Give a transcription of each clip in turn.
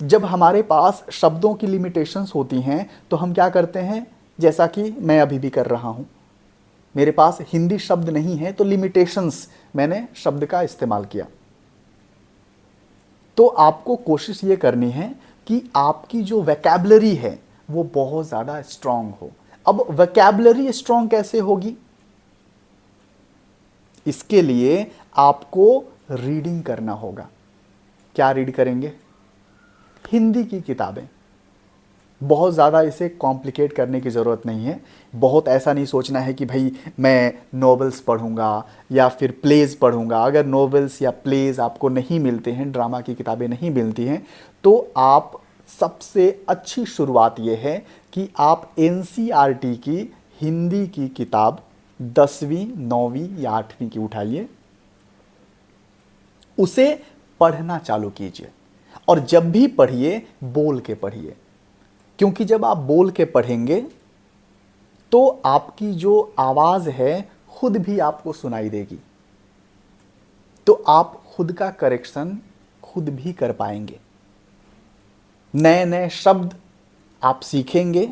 जब हमारे पास शब्दों की लिमिटेशंस होती हैं तो हम क्या करते हैं, जैसा कि मैं अभी भी कर रहा हूं। मेरे पास हिंदी शब्द नहीं है तो लिमिटेशंस, मैंने शब्द का इस्तेमाल किया। तो आपको कोशिश ये करनी है कि आपकी जो वैकेबलरी है वो बहुत ज़्यादा स्ट्रांग हो। अब वैकेबलरी स्ट्रांग कैसे होगी? इसके लिए आपको रीडिंग करना होगा। क्या रीड करेंगे? हिंदी की किताबें। बहुत ज़्यादा इसे कॉम्प्लिकेट करने की ज़रूरत नहीं है। बहुत ऐसा नहीं सोचना है कि भाई मैं नॉवेल्स पढ़ूंगा या फिर प्लेज़ पढ़ूंगा। अगर नॉवेल्स या प्लेज़ आपको नहीं मिलते हैं, ड्रामा की किताबें नहीं मिलती हैं, तो आप सबसे अच्छी शुरुआत ये है कि आप एनसीईआरटी की हिंदी की किताब 10वीं 9वीं या 8वीं की उठाइए, उसे पढ़ना चालू कीजिए। और जब भी पढ़िए बोल के पढ़िए, क्योंकि जब आप बोल के पढ़ेंगे तो आपकी जो आवाज़ है खुद भी आपको सुनाई देगी, तो आप खुद का करेक्शन खुद भी कर पाएंगे। नए नए शब्द आप सीखेंगे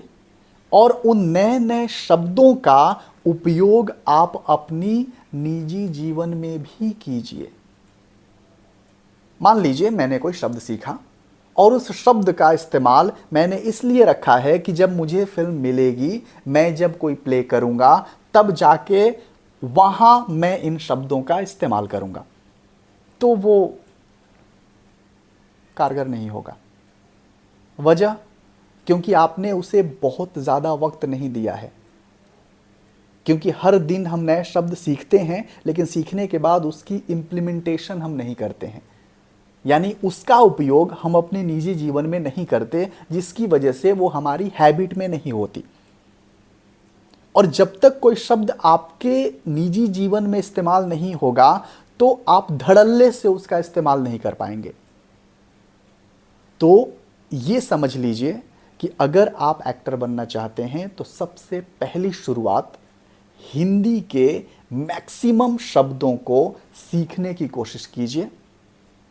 और उन नए नए शब्दों का उपयोग आप अपनी निजी जीवन में भी कीजिए। मान लीजिए मैंने कोई शब्द सीखा और उस शब्द का इस्तेमाल मैंने इसलिए रखा है कि जब मुझे फिल्म मिलेगी, मैं जब कोई प्ले करूंगा, तब जाके वहां मैं इन शब्दों का इस्तेमाल करूंगा, तो वो कारगर नहीं होगा। वजह, क्योंकि आपने उसे बहुत ज़्यादा वक्त नहीं दिया है। क्योंकि हर दिन हम नए शब्द सीखते हैं, लेकिन सीखने के बाद उसकी इम्प्लीमेंटेशन हम नहीं करते हैं, यानी उसका उपयोग हम अपने निजी जीवन में नहीं करते, जिसकी वजह से वो हमारी हैबिट में नहीं होती। और जब तक कोई शब्द आपके निजी जीवन में इस्तेमाल नहीं होगा तो आप धड़ल्ले से उसका इस्तेमाल नहीं कर पाएंगे। तो ये समझ लीजिए कि अगर आप एक्टर बनना चाहते हैं तो सबसे पहली शुरुआत हिंदी के मैक्सिमम शब्दों को सीखने की कोशिश कीजिए।